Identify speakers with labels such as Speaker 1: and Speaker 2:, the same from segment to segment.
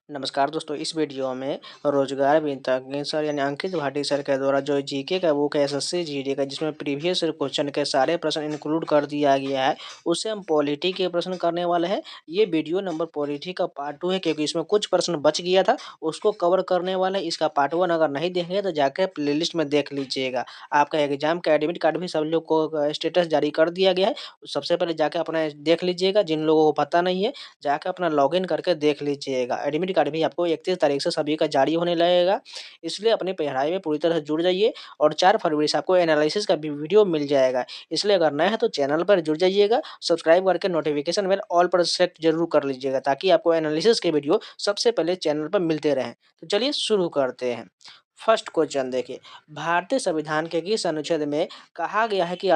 Speaker 1: नमस्कार दोस्तों, इस वीडियो में रोजगार वित्तज्ञ सर यानी अंकित भाटी सर के द्वारा जो जीके का बुक है एसएससी जीडी का, जिसमें प्रीवियस क्वेश्चन के सारे प्रश्न इंक्लूड कर दिया गया है, उससे हम पॉलिटी के प्रश्न करने वाले हैं। ये वीडियो नंबर पॉलिटी का पार्ट 2 है, क्योंकि इसमें कुछ प्रश्न बच गया था, उसको कवर करने वाले हैं। इसका पार्ट 1 अगर नहीं देखेंगे तो जाकर प्लेलिस्ट में देख लीजिएगा। आपका एग्जाम का एडमिट कार्ड भी सब लोग को स्टेटस जारी कर दिया गया है। सबसे पहले जाके अपना देख लीजिएगा, जिन लोगों को पता नहीं है जाकर अपना लॉगिन करके देख लीजिएगा। एडमिट कार्ड भी आपको 31 तारीख से सभी का जारी होने लगेगा, इसलिए अपनी पढ़ाई में पूरी तरह से जुड़ जाइए। और 4 फरवरी से आपको एनालिसिस का भी वीडियो मिल जाएगा, इसलिए अगर नए हैं तो चैनल पर जुड़ जाइएगा। सब्सक्राइब करके नोटिफिकेशन बेल ऑल पर सेट जरूर कर लीजिएगा, ताकि आपको एनालिसिस के वीडियो सबसे पहले चैनल पर मिलते रहें। तो चलिए शुरू करते हैं। फर्स्ट क्वेश्चन देखिए, भारतीय संविधान के किस अनुच्छेद में कहा गया है कि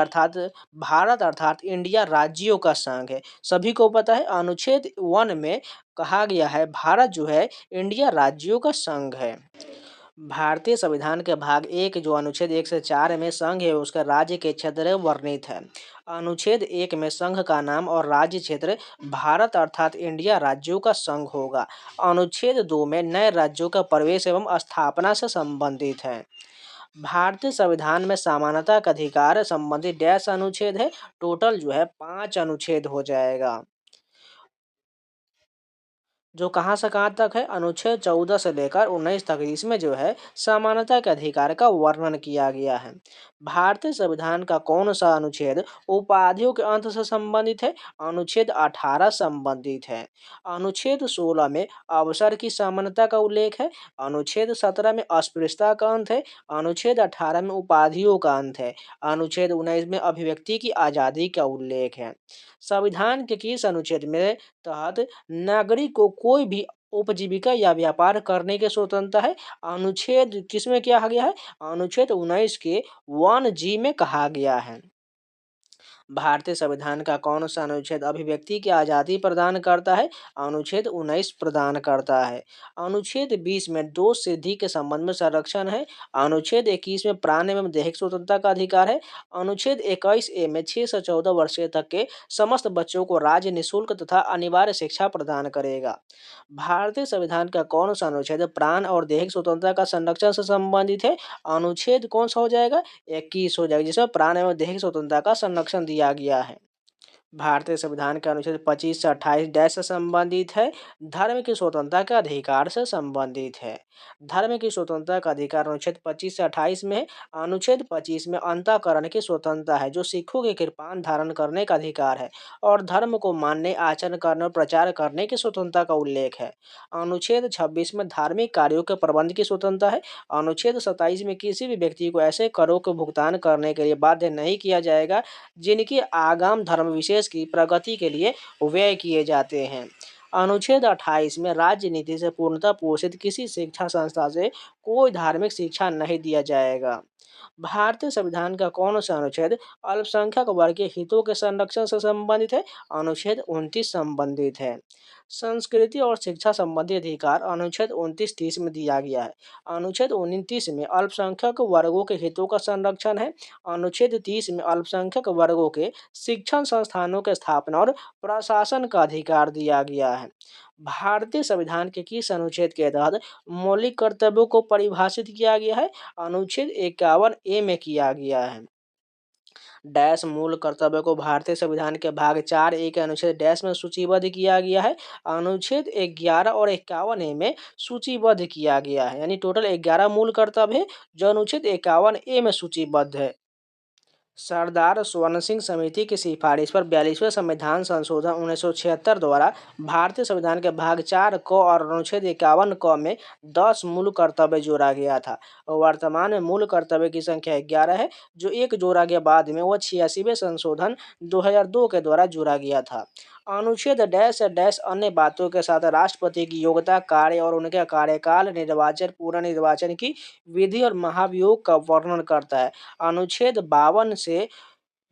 Speaker 1: भारत अर्थात इंडिया राज्यों का संघ है? सभी को पता है, अनुच्छेद 1 में कहा गया है भारत जो है इंडिया राज्यों का संघ है। भारतीय संविधान के भाग 1 जो अनुच्छेद 1 से 4 में संघ है उसका राज्य के क्षेत्र वर्णित है। अनुच्छेद 1 में संघ का नाम और राज्य क्षेत्र भारत अर्थात इंडिया राज्यों का संघ होगा। अनुच्छेद 2 में नए राज्यों का प्रवेश एवं स्थापना से संबंधित है। भारतीय संविधान में समानता का अधिकार संबंधी डैश अनुच्छेद है। टोटल जो है 5 अनुच्छेद हो जाएगा, जो कहाँ से कहाँ तक है, अनुच्छेद 14 से लेकर 19 तक। इसमें जो है समानता के अधिकार का वर्णन किया गया है। भारतीय संविधान का कौन सा अनुच्छेद उपाधियों के अंत से संबंधित है? अनुच्छेद 18 संबंधित है। अनुच्छेद 16 में अवसर की समानता का उल्लेख है। अनुच्छेद 17 में अस्पृश्यता का अंत है। अनुच्छेद 18 में उपाधियों का अंत है। अनुच्छेद 19 में अभिव्यक्ति की आज़ादी का उल्लेख है। संविधान के किस अनुच्छेद में तहत नागरिक को कोई भी उपजीविका या व्यापार करने की स्वतंत्रता है? अनुच्छेद किसमें किया गया है? अनुच्छेद 19 के 1G में कहा गया है। भारतीय संविधान का कौन सा अनुच्छेद अभिव्यक्ति की आज़ादी प्रदान करता है? अनुच्छेद 19 प्रदान करता है। अनुच्छेद 20 में दोष सिद्धि के संबंध में संरक्षण है। अनुच्छेद 21 में प्राण एवं दैहिक स्वतंत्रता का अधिकार है। अनुच्छेद 21A में 6 से 14 वर्ष तक के समस्त बच्चों को राज्य निःशुल्क तथा अनिवार्य शिक्षा प्रदान करेगा। भारतीय संविधान का कौन सा अनुच्छेद प्राण और दैहिक स्वतंत्रता का संरक्षण से संबंधित है? अनुच्छेद कौन सा हो जाएगा? 21 हो जाएगा, जिसमें प्राण एवं दैहिक स्वतंत्रता का संरक्षण दिया गया है। भारतीय संविधान के अनुच्छेद 25 से 28 डैश से संबंधित है। धर्म की स्वतंत्रता के अधिकार से संबंधित है। धर्म की स्वतंत्रता का अधिकार अनुच्छेद 25 से 28 में है। अनुच्छेद 25 में अंतःकरण की स्वतंत्रता है, जो सिखों के कृपान धारण करने का अधिकार है, और धर्म को मानने, आचरण करने और प्रचार करने की स्वतंत्रता का उल्लेख है। अनुच्छेद 26 में धार्मिक कार्यों के प्रबंध की स्वतंत्रता है। अनुच्छेद 27 में किसी भी व्यक्ति को ऐसे करों के भुगतान करने के लिए बाध्य नहीं किया जाएगा जिनकी आगाम धर्म विशेष की प्रगति के लिए व्यय किए जाते हैं। अनुच्छेद 28 में राज्य नीति से पूर्णतः पोषित किसी शिक्षा संस्था से कोई धार्मिक शिक्षा नहीं दिया जाएगा। भारतीय संविधान का कौन सा अनुच्छेद अल्पसंख्यक वर्ग के हितों के संरक्षण से संबंधित है? अनुच्छेद 29 संबंधित है। संस्कृति और शिक्षा संबंधी अधिकार अनुच्छेद 29-30 में दिया गया है। अनुच्छेद 29 में अल्पसंख्यक वर्गों के हितों का संरक्षण है। अनुच्छेद 30 में अल्पसंख्यक वर्गों के शिक्षण संस्थानों की स्थापना और प्रशासन का अधिकार दिया गया है। भारतीय संविधान के किस अनुच्छेद के तहत मौलिक कर्तव्यों को परिभाषित किया गया है? अनुच्छेद 51A में किया गया है। डैश मूल कर्तव्य को भारतीय संविधान के भाग 4A के अनुच्छेद डैश में सूचीबद्ध किया गया है। अनुच्छेद 11 और 51A में सूचीबद्ध किया गया है, यानी टोटल 11 मूल कर्तव्य है जो अनुच्छेद 51A में सूचीबद्ध है। सरदार स्वर्ण सिंह समिति की सिफारिश पर 42वें संविधान संशोधन 1976 द्वारा भारतीय संविधान के भाग 4 क और अनुच्छेद 51 क में 10 मूल कर्तव्य जोड़ा गया था। वर्तमान में मूल कर्तव्य की संख्या 11 है, जो एक जोड़ा गया बाद में, वह 86वें संशोधन 2002 के द्वारा जोड़ा गया था। अनुच्छेद डैश डैश अन्य बातों के साथ राष्ट्रपति की योग्यता, कार्य और उनके कार्यकाल, निर्वाचन, पुनर्निर्वाचन की विधि और महाभियोग का वर्णन करता है। अनुच्छेद 52 से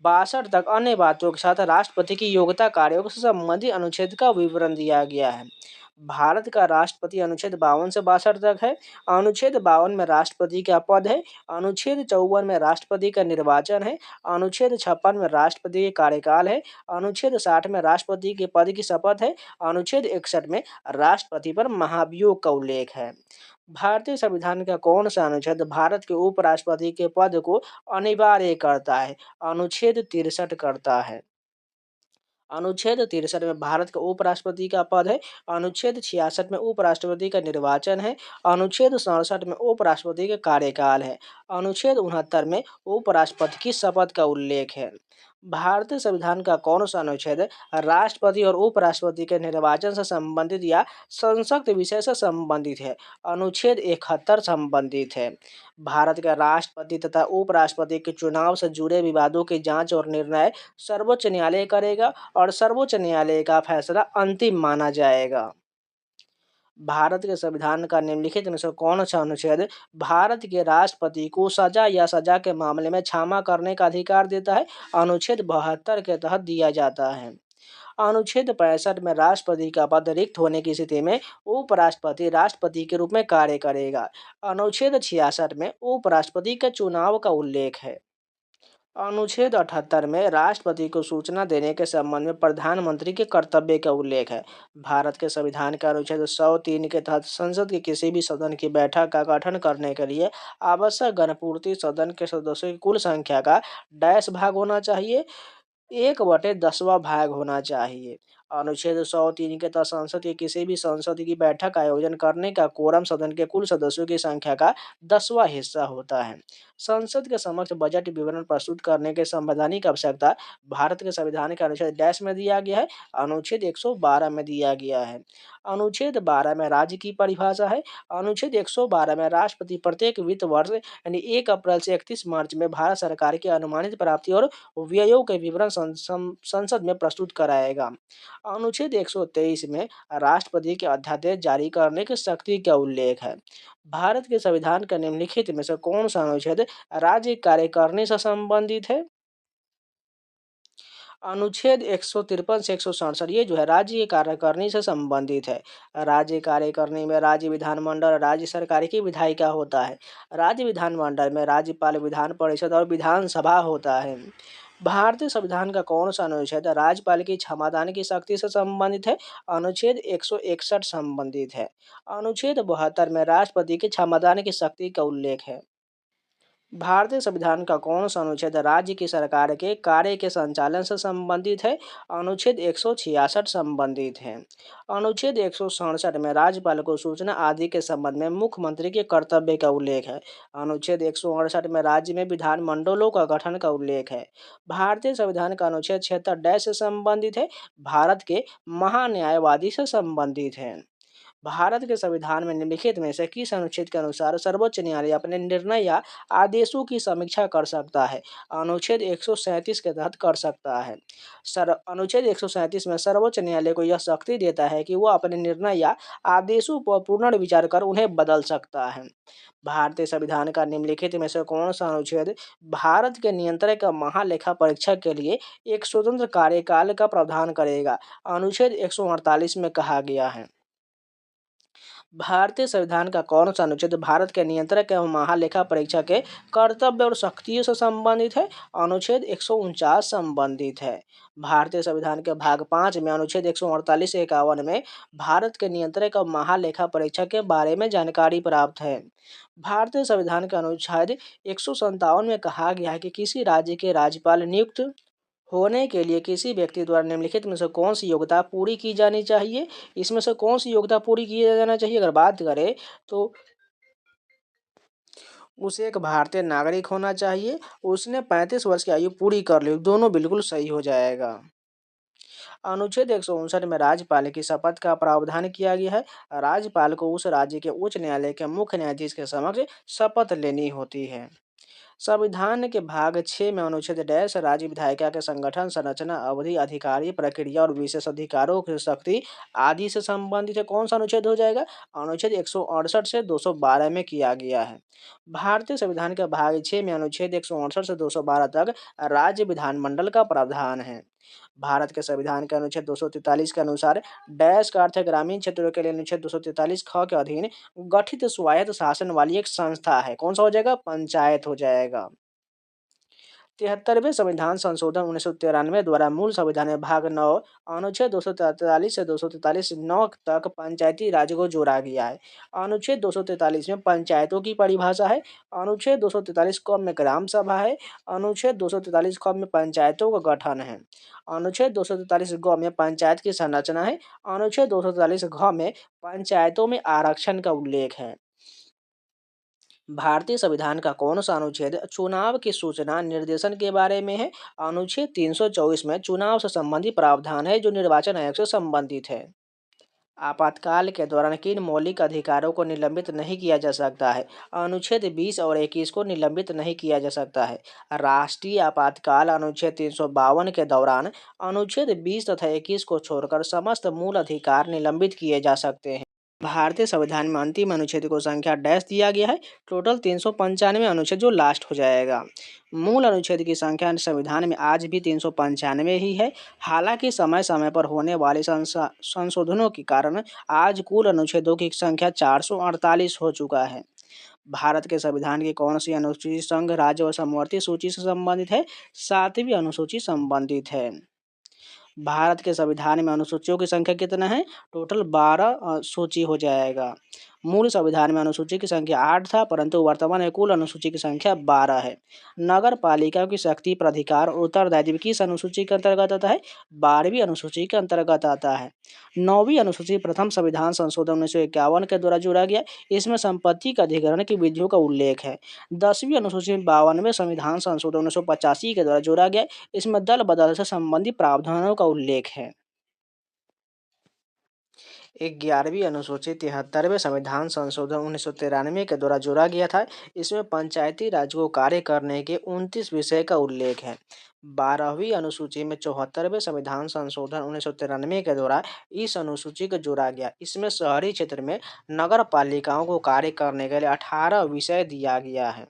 Speaker 1: 62 तक अन्य बातों के साथ राष्ट्रपति की योग्यता, कार्यों से संबंधित अनुच्छेद का विवरण दिया गया है। भारत का राष्ट्रपति अनुच्छेद 52 से 62 तक है। अनुच्छेद 52 में राष्ट्रपति का पद है। अनुच्छेद 54 में राष्ट्रपति का निर्वाचन है। अनुच्छेद 56 में राष्ट्रपति के कार्यकाल है। अनुच्छेद 60 में राष्ट्रपति के पद की शपथ है। अनुच्छेद 61 में राष्ट्रपति पर महाभियोग का उल्लेख है। भारतीय संविधान का कौन सा अनुच्छेद भारत के उपराष्ट्रपति के पद को अनिवार्य करता है? अनुच्छेद 63 करता है। अनुच्छेद 63 में भारत के उपराष्ट्रपति का पद है। अनुच्छेद 66 में उपराष्ट्रपति का निर्वाचन है। अनुच्छेद 67 में उपराष्ट्रपति का कार्यकाल है। अनुच्छेद 69 में उपराष्ट्रपति की शपथ का उल्लेख है। भारतीय संविधान का कौन सा अनुच्छेद राष्ट्रपति और उपराष्ट्रपति के निर्वाचन से संबंधित या संसक्त विषय से संबंधित है? अनुच्छेद 71 संबंधित है। भारत के राष्ट्रपति तथा उपराष्ट्रपति के चुनाव से जुड़े विवादों की जांच और निर्णय सर्वोच्च न्यायालय करेगा और सर्वोच्च न्यायालय का फैसला अंतिम माना जाएगा। भारत के संविधान का निम्नलिखित में से कौन सा अनुच्छेद भारत के राष्ट्रपति को सजा या सजा के मामले में क्षमा करने का अधिकार देता है? अनुच्छेद 72 के तहत दिया जाता है। अनुच्छेद 65 में राष्ट्रपति का पद रिक्त होने की स्थिति में उपराष्ट्रपति राष्ट्रपति के रूप में कार्य करेगा। अनुच्छेद 66 में उपराष्ट्रपति के चुनाव का उल्लेख है। अनुच्छेद 78 में राष्ट्रपति को सूचना देने के संबंध में प्रधानमंत्री के कर्तव्य का उल्लेख है। भारत के संविधान के अनुच्छेद 103 के तहत संसद के किसी भी सदन की बैठक का गठन करने के लिए आवश्यक गणपूर्ति सदन के सदस्यों की कुल संख्या का डैश भाग होना चाहिए, 1/10वां भाग होना चाहिए। अनुच्छेद 103 के तहत संसद के किसी भी संसद की बैठक का आयोजन करने का कोरम सदन के कुल सदस्यों की संख्या का 10वां हिस्सा होता है। संसद के समक्ष बजट विवरण प्रस्तुत करने की संवैधानिक आवश्यकता भारत के संविधान के अनुच्छेद डैश में दिया गया है। अनुच्छेद 112 में दिया गया है। अनुच्छेद 12 में राज्य की परिभाषा है। अनुच्छेद 112 में राष्ट्रपति प्रत्येक वित्त वर्ष यानी 1 अप्रैल से 31 मार्च में भारत सरकार की अनुमानित प्राप्ति और व्ययों के विवरण संसद में प्रस्तुत कराएगा। अनुच्छेद 123 में राष्ट्रपति के अध्यादेश जारी करने की शक्ति का उल्लेख है। भारत के संविधान का निम्नलिखित में से कौन सा अनुच्छेद राज्य कार्यकारिणी से संबंधित है? अनुच्छेद 153 से 167 ये जो है राज्य कार्यकारिणी से संबंधित है। राज्य कार्यकारिणी में राज्य विधानमंडल राज्य सरकार की विधायिका होता है। राज्य विधानमंडल में राज्यपाल, विधान परिषद और विधानसभा होता है। भारतीय संविधान का कौन सा अनुच्छेद राज्यपाल की क्षमादान की शक्ति से संबंधित है? अनुच्छेद 161 संबंधित है। अनुच्छेद 72 में राष्ट्रपति की क्षमादान की शक्ति का उल्लेख है। भारतीय संविधान का कौन सा अनुच्छेद राज्य की सरकार के कार्य के संचालन से संबंधित है? अनुच्छेद 166 संबंधित है। अनुच्छेद 167 में राज्यपाल को सूचना आदि के संबंध में मुख्यमंत्री के कर्तव्य का उल्लेख है। अनुच्छेद 168 में राज्य में विधानमंडलों का गठन का उल्लेख है। भारतीय संविधान का अनुच्छेद 76 डैश से संबंधित है, भारत के महान्यायवादी से संबंधित है। भारत के संविधान में निम्नलिखित में से किस अनुच्छेद के अनुसार सर्वोच्च न्यायालय अपने निर्णय या आदेशों की समीक्षा कर सकता है? अनुच्छेद 137 के तहत कर सकता है। अनुच्छेद 137 में सर्वोच्च न्यायालय को यह शक्ति देता है कि वह अपने निर्णय या आदेशों पर पुनर्विचार कर उन्हें बदल सकता है। भारतीय संविधान का निम्नलिखित में से कौन सा अनुच्छेद भारत के नियंत्रक का महालेखा परीक्षक के लिए एक स्वतंत्र कार्यकाल का प्रावधान करेगा? अनुच्छेद 148 में कहा गया है। भारतीय संविधान का कौन सा अनुच्छेद भारत के नियंत्रक एवं महालेखा परीक्षक के कर्तव्य और शक्तियों से संबंधित है? अनुच्छेद 149 संबंधित है। भारतीय संविधान के भाग 5 में अनुच्छेद 148 से 51 में भारत के नियंत्रक और महालेखा परीक्षक के बारे में जानकारी प्राप्त है। भारतीय संविधान के अनुच्छेद 157 में कहा गया है कि किसी राज्य के राज्यपाल नियुक्त होने के लिए किसी व्यक्ति द्वारा निम्नलिखित में से कौन सी योग्यता पूरी की जानी चाहिए? इसमें से कौन सी योग्यता पूरी की जाना चाहिए अगर बात करें तो उसे एक भारतीय नागरिक होना चाहिए, उसने 35 वर्ष की आयु पूरी कर ली, दोनों बिल्कुल सही हो जाएगा। अनुच्छेद 159 में राज्यपाल की शपथ का प्रावधान किया गया है। राज्यपाल को उस राज्य के उच्च न्यायालय के मुख्य न्यायाधीश के समक्ष शपथ लेनी होती है। संविधान के भाग 6 में अनुच्छेद डैश राज्य विधायिका के संगठन, संरचना, अवधि, अधिकारी, प्रक्रिया और विशेष अधिकारों की शक्ति आदि से संबंधित है। कौन सा अनुच्छेद हो जाएगा? अनुच्छेद 168 से 212 में किया गया है। भारतीय संविधान के भाग 6 में अनुच्छेद 168 से 212 तक राज्य विधानमंडल का प्रावधान है। भारत के संविधान के अनुच्छेद 243 के अनुसार डैश का अर्थ है ग्रामीण क्षेत्रों के लिए अनुच्छेद 243 ख के अधीन गठित स्वायत्त शासन वाली एक संस्था है। कौन सा हो जाएगा? पंचायत हो जाएगा। 73वें संविधान संशोधन 1993 द्वारा मूल संविधान में भाग 9 अनुच्छेद 243 से 243 9 तक पंचायती राज को जोड़ा गया है। अनुच्छेद 243 में पंचायतों की परिभाषा है। अनुच्छेद 243 क में ग्राम सभा है। अनुच्छेद 243 ख में पंचायतों का गठन है। अनुच्छेद 243 ग में पंचायत की संरचना है। अनुच्छेद 243 घ में पंचायतों में आरक्षण का उल्लेख है। भारतीय संविधान का कौन सा अनुच्छेद चुनाव की सूचना निर्देशन के बारे में है? अनुच्छेद 324 में चुनाव से संबंधित प्रावधान है जो निर्वाचन आयोग से संबंधित है। आपातकाल के दौरान किन मौलिक अधिकारों को निलंबित नहीं किया जा सकता है? अनुच्छेद 20 और 21 को निलंबित नहीं किया जा सकता है। राष्ट्रीय आपातकाल अनुच्छेद 352 के दौरान अनुच्छेद 20 तथा 21 को छोड़कर समस्त मूल अधिकार निलंबित किए जा सकते हैं। भारतीय संविधान में अंतिम अनुच्छेद को संख्या डैश दिया गया है। टोटल 395 अनुच्छेद जो लास्ट हो जाएगा। मूल अनुच्छेद की संख्या संविधान में आज भी 395 ही है। हालांकि समय समय पर होने वाले संशोधनों के कारण आज कुल अनुच्छेदों की संख्या 448 हो चुका है। भारत के संविधान की कौन सी अनुसूची संघ राज्य और समवर्ती सूची से संबंधित है? 7वीं अनुसूची संबंधित है। भारत के संविधान में अनुसूचियों की संख्या कितना है? टोटल 12 सूची हो जाएगा। मूल संविधान में अनुसूची की संख्या 8 था, परंतु वर्तमान में कुल अनुसूची की संख्या 12 है। नगर पालिकाओं की शक्ति प्राधिकार और उत्तरदायित्व किस अनुसूची के अंतर्गत आता है? 12वीं अनुसूची के अंतर्गत आता है। 9वीं अनुसूची प्रथम संविधान संशोधन 1951 के द्वारा जोड़ा गया। इसमें संपत्ति के अधिग्रहण की विधियों का उल्लेख है। 10वीं अनुसूची 52वें संविधान संशोधन 1985 के द्वारा जोड़ा गया। इसमें दल बदल से संबंधित प्रावधानों का उल्लेख है। 11वीं अनुसूची 73वें संविधान संशोधन 1993 के द्वारा जोड़ा गया था। इसमें पंचायती राज को कार्य करने के 29 विषय का उल्लेख है। 12वीं अनुसूची में 74वें संविधान संशोधन 1993 के द्वारा इस अनुसूची को जोड़ा गया। इसमें शहरी क्षेत्र में नगर पालिकाओं को कार्य करने के लिए 18 विषय दिया गया है।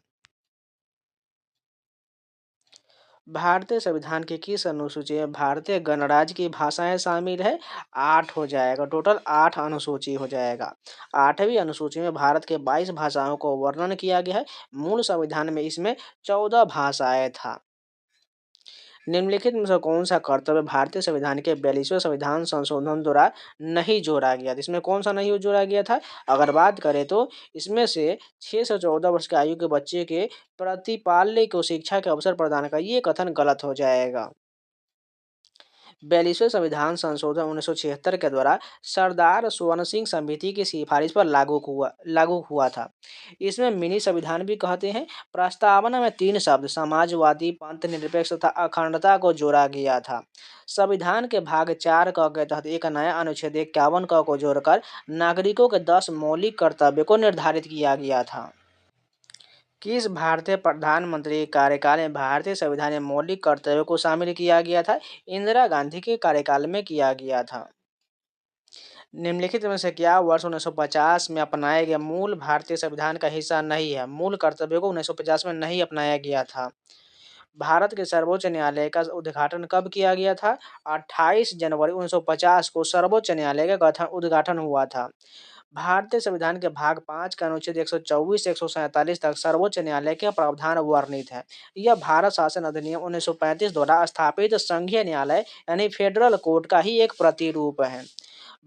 Speaker 1: भारतीय संविधान की किस अनुसूची में भारतीय गणराज्य की भाषाएं शामिल है? 8 हो जाएगा। टोटल 8 अनुसूची हो जाएगा। 8वीं अनुसूची में भारत के 22 भाषाओं को वर्णन किया गया है। मूल संविधान में इसमें 14 भाषाएं था। निम्नलिखित में से कौन सा कर्तव्य भारतीय संविधान के 42वें संविधान संशोधन द्वारा नहीं जोड़ा गया था? इसमें कौन सा नहीं जोड़ा गया था? अगर बात करें तो इसमें से 6 से 14 वर्ष की आयु के बच्चे के प्रतिपाल्य को शिक्षा के अवसर प्रदान का ये कथन गलत हो जाएगा। 42वें संविधान संशोधन 1976 के द्वारा सरदार स्वर्ण सिंह समिति की सिफारिश पर लागू हुआ था। इसमें मिनी संविधान भी कहते हैं। प्रस्तावना में 3 शब्द समाजवादी, पंथ निरपेक्ष तथा अखंडता को जोड़ा गया था। संविधान के भाग 4 क के तहत एक नया अनुच्छेद 51 क को जोड़कर नागरिकों के 10 मौलिक कर्तव्यों को निर्धारित किया गया था। किस भारतीय प्रधानमंत्री के कार्यकाल में भारतीय संविधान में मौलिक कर्तव्यों को शामिल किया गया था? इंदिरा गांधी के कार्यकाल में किया गया था। निम्नलिखित में से क्या वर्ष 1950 में अपनाए गए मूल भारतीय संविधान का हिस्सा नहीं है? मूल कर्तव्यों को 1950 में नहीं अपनाया गया था। भारत के सर्वोच्च न्यायालय का उद्घाटन कब किया गया था? 28 जनवरी 1950 को सर्वोच्च न्यायालय का उद्घाटन हुआ था। भारतीय संविधान के भाग 5 का अनुच्छेद 124 से 147 तक सर्वोच्च न्यायालय के प्रावधान वर्णित है। यह भारत शासन अधिनियम 1935 द्वारा स्थापित संघीय न्यायालय यानी फेडरल कोर्ट का ही एक प्रतिरूप है।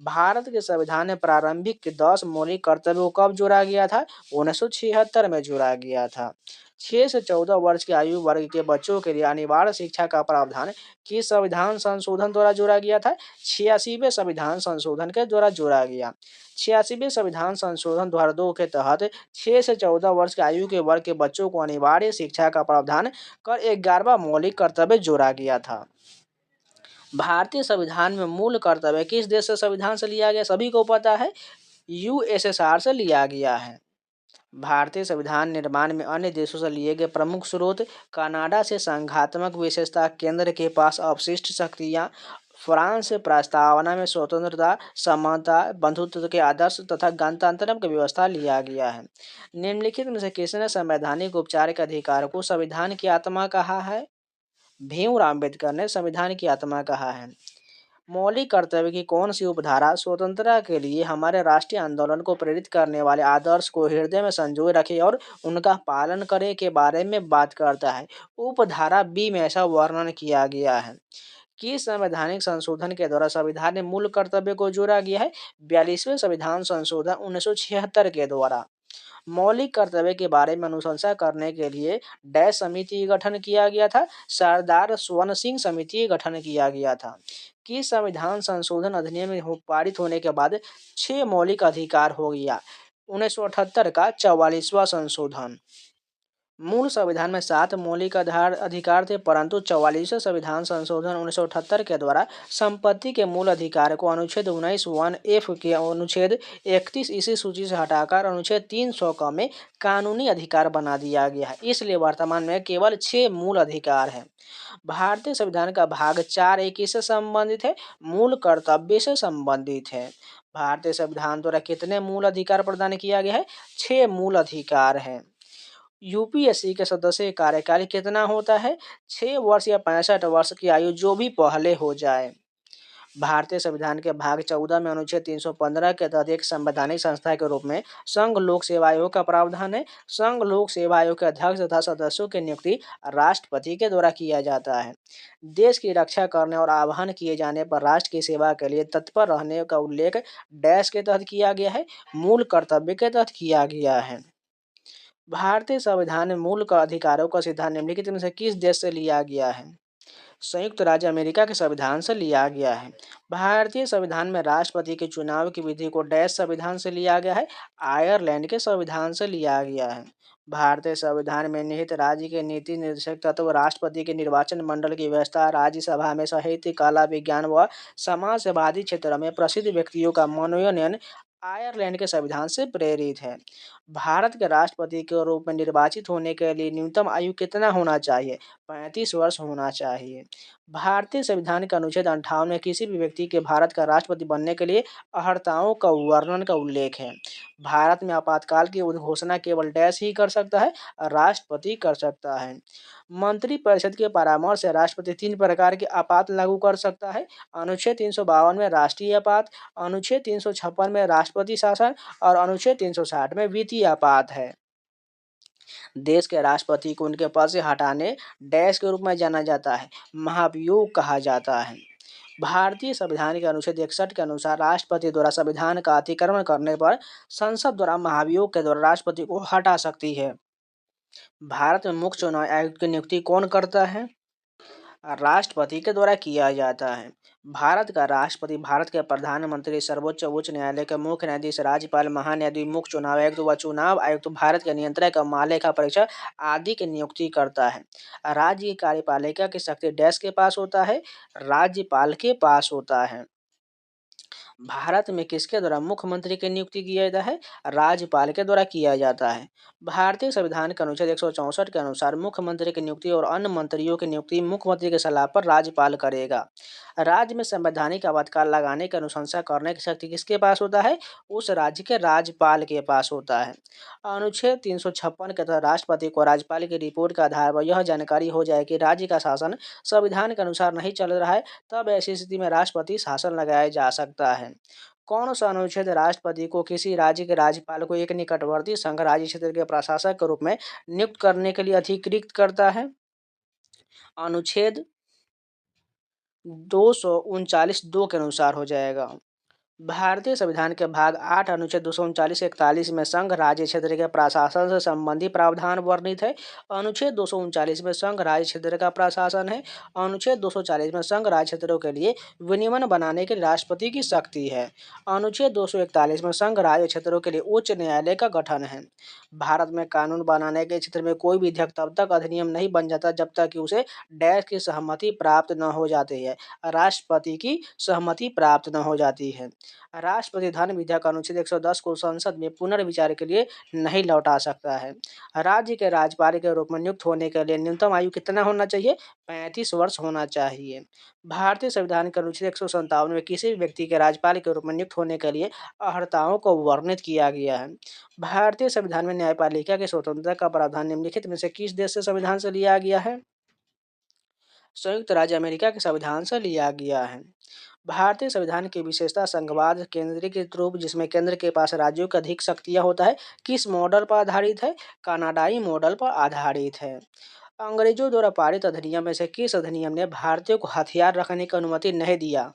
Speaker 1: भारत के संविधान में प्रारंभिक 10 मौलिक कर्तव्यों को कब जोड़ा गया था? 1976 में जोड़ा गया था। 6 से 14 वर्ष की आयु वर्ग के बच्चों के लिए अनिवार्य शिक्षा का प्रावधान किस संविधान संशोधन द्वारा जोड़ा गया था? 86वें संविधान संशोधन के द्वारा जोड़ा गया। 86वें संविधान संशोधन द्वारा 2 के तहत 6 से 14 वर्ष की आयु के वर्ग के बच्चों को अनिवार्य शिक्षा का प्रावधान कर 11वां मौलिक कर्तव्य जोड़ा गया था। भारतीय संविधान में मूल कर्तव्य किस देश से संविधान से लिया गया? सभी को पता है, यूएसएसआर से लिया गया है। भारतीय संविधान निर्माण में अन्य देशों से लिए गए प्रमुख स्रोत: कनाडा से संघात्मक विशेषता केंद्र के पास अवशिष्ट शक्तियाँ, फ्रांस से प्रस्तावना में स्वतंत्रता, समानता, बंधुत्व के आदर्श तथा गणतंत्र की व्यवस्था लिया गया है। निम्नलिखित में से किसने संवैधानिक उपचार के अधिकार को संविधान की आत्मा कहा है? भीमराव अम्बेडकर ने संविधान की आत्मा कहा है। मौलिक कर्तव्य की कौन सी उपधारा स्वतंत्रता के लिए हमारे राष्ट्रीय आंदोलन को प्रेरित करने वाले आदर्श को हृदय में संजोए रखे और उनका पालन करे के बारे में बात करता है। उपधारा बी में ऐसा वर्णन किया गया है कि संवैधानिक संशोधन के द्वारा संविधान में मूल कर्तव्य को जोड़ा गया है। 42वें संविधान संशोधन 1976 के द्वारा मौलिक कर्तव्य के बारे में अनुशंसा करने के लिए डैश समिति का गठन किया गया था। सरदार स्वर्ण सिंह समिति का गठन किया गया था कि संविधान संशोधन अधिनियम पारित होने के बाद 6 मौलिक अधिकार हो गया। 1978 का 44वां संशोधन। मूल संविधान में 7 मौलिक अधिकार थे, परंतु 44वें संविधान संशोधन 1978 के द्वारा संपत्ति के मूल अधिकार को अनुच्छेद 19(1)(f) के अनुच्छेद 31 इसी सूची से हटाकर अनुच्छेद 300 क में कानूनी अधिकार बना दिया गया है। इसलिए वर्तमान में केवल 6 मूल अधिकार हैं। भारतीय संविधान का भाग 4 किससे संबंधित है? मूल कर्तव्य से संबंधित है। भारतीय संविधान द्वारा कितने मूल अधिकार प्रदान किया गया है? 6 मूल अधिकार हैं। यूपीएससी के सदस्य का कार्यकाल कितना होता है? 6 वर्ष या 65 वर्ष की आयु, जो भी पहले हो जाए। भारतीय संविधान के भाग 14 में अनुच्छेद 315 के तहत एक संवैधानिक संस्था के रूप में संघ लोक सेवा आयोग का प्रावधान है। संघ लोक सेवा आयोग के अध्यक्ष तथा सदस्यों की नियुक्ति राष्ट्रपति के द्वारा किया जाता है। देश की रक्षा करने और आह्वान किए जाने पर राष्ट्र की सेवा के लिए तत्पर रहने का उल्लेख डैश के तहत किया गया है? मूल कर्तव्य के तहत किया गया है। भारतीय संविधान में मूल का अधिकारों का सिद्धांत निम्नलिखित में से किस देश से लिया गया है? संयुक्त राज्य अमेरिका के संविधान से लिया गया है। भारतीय संविधान में राष्ट्रपति के चुनाव की विधि को डैश संविधान से लिया गया है? आयरलैंड के संविधान से लिया गया है। भारतीय संविधान में निहित राज्य के नीति निर्देशक तत्व राष्ट्रपति के निर्वाचन मंडल की व्यवस्था, राज्यसभा में साहित्य, कला, विज्ञान व समाजवादी क्षेत्र में प्रसिद्ध व्यक्तियों का मनोनयन आयरलैंड के संविधान से प्रेरित है। भारत के राष्ट्रपति के रूप में निर्वाचित होने के लिए न्यूनतम आयु कितना होना चाहिए? 35 वर्ष होना चाहिए। भारतीय संविधान के अनुच्छेद 58 में किसी भी व्यक्ति के भारत का राष्ट्रपति बनने के लिए अर्हताओं का वर्णन का उल्लेख है। भारत में आपातकाल की घोषणा केवल डैश ही कर सकता है? राष्ट्रपति कर सकता है। मंत्रिपरिषद के परामर्श से राष्ट्रपति 3 प्रकार के आपात लागू कर सकता है। अनुच्छेद 352 में राष्ट्रीय आपात, अनुच्छेद 356 में राष्ट्रपति शासन और अनुच्छेद 360 में वित्तीय आपात है। देश के राष्ट्रपति को उनके पद से हटाने डैश के रूप में जाना जाता है, महाभियोग कहा जाता है। भारतीय संविधान के अनुच्छेद 61 के अनुसार राष्ट्रपति द्वारा संविधान का अतिक्रमण करने पर संसद द्वारा महाभियोग के द्वारा राष्ट्रपति को हटा सकती है। भारत में मुख्य चुनाव आयुक्त की नियुक्ति कौन करता है? राष्ट्रपति के द्वारा किया जाता है। भारत का राष्ट्रपति भारत के प्रधानमंत्री, सर्वोच्च उच्च न्यायालय के मुख्य न्यायाधीश, राज्यपाल, महान्यायाधीश, मुख्य चुनाव आयुक्त व चुनाव आयुक्त, भारत के नियंत्रक, महालेखा परीक्षक आदि की नियुक्ति करता है। राज्य की कार्यपालिका की शक्ति डैश के पास होता है? राज्यपाल के पास होता है। भारत में किसके द्वारा मुख्यमंत्री की नियुक्ति किया जाता है? राज्यपाल के द्वारा किया जाता है। भारतीय संविधान के अनुच्छेद 164 के अनुसार मुख्यमंत्री की नियुक्ति और अन्य मंत्रियों की नियुक्ति मुख्यमंत्री की सलाह पर राज्यपाल करेगा। राज्य में संवैधानिक आपातकाल लगाने की अनुशंसा करने की शक्ति किसके पास होता है? उस राज्य के राज्यपाल के पास होता है। अनुच्छेद 356 के तहत राष्ट्रपति को राज्यपाल की रिपोर्ट के आधार पर यह जानकारी हो जाए कि राज्य का शासन संविधान के अनुसार नहीं चल रहा है, तब ऐसी स्थिति में राष्ट्रपति शासन लगाया जा सकता है। कौन सा अनुच्छेद राष्ट्रपति को किसी राज्य के राज्यपाल को एक निकटवर्ती संघ राज्य क्षेत्र के प्रशासक के रूप में नियुक्त करने के लिए अधिकृत करता है? अनुच्छेद 239(2) के अनुसार हो जाएगा। भारतीय संविधान के भाग 8 अनुच्छेद 239-41 में संघ राज्य क्षेत्र के प्रशासन से संबंधी प्रावधान वर्णित है। अनुच्छेद 239 में संघ राज्य क्षेत्र का प्रशासन है। अनुच्छेद 240 में संघ राज्य क्षेत्रों के लिए विनियमन बनाने के लिए राष्ट्रपति की शक्ति है। अनुच्छेद 241 में संघ राज्य क्षेत्रों के लिए उच्च न्यायालय का गठन है। भारत में कानून बनाने के क्षेत्र में कोई विधेयक तब तक अधिनियम नहीं बन जाता जब तक कि उसे डैश की सहमति प्राप्त न हो जाती है, राष्ट्रपति की सहमति प्राप्त न हो जाती है। राष्ट्रपति धन विधेयक अनुच्छेद 110 को संसद में पुनर्विचार के लिए नहीं लौटा सकता है। राज्य के राज्यपाल के रूप में नियुक्त होने के लिए न्यूनतम आयु कितना होना चाहिए? 35 वर्ष होना चाहिए। भारतीय संविधान के अनुच्छेद 157 में किसी भी व्यक्ति के राज्यपाल के रूप में नियुक्त होने के लिए अर्हताओं को वर्णित किया गया है। भारतीय संविधान में न्यायपालिका की स्वतंत्रता का प्रावधान निम्नलिखित में से किस देश से संविधान से लिया गया है? संयुक्त राज्य अमेरिका के संविधान से लिया गया है। भारतीय संविधान की विशेषता संघवाद केंद्रीकृत रूप, जिसमें केंद्र के पास राज्यों की अधिक शक्तियां होता है, किस मॉडल पर आधारित है? कनाडाई मॉडल पर आधारित है। अंग्रेजों द्वारा पारित अधिनियम में से किस अधिनियम ने भारतीयों को हथियार रखने की अनुमति नहीं दिया?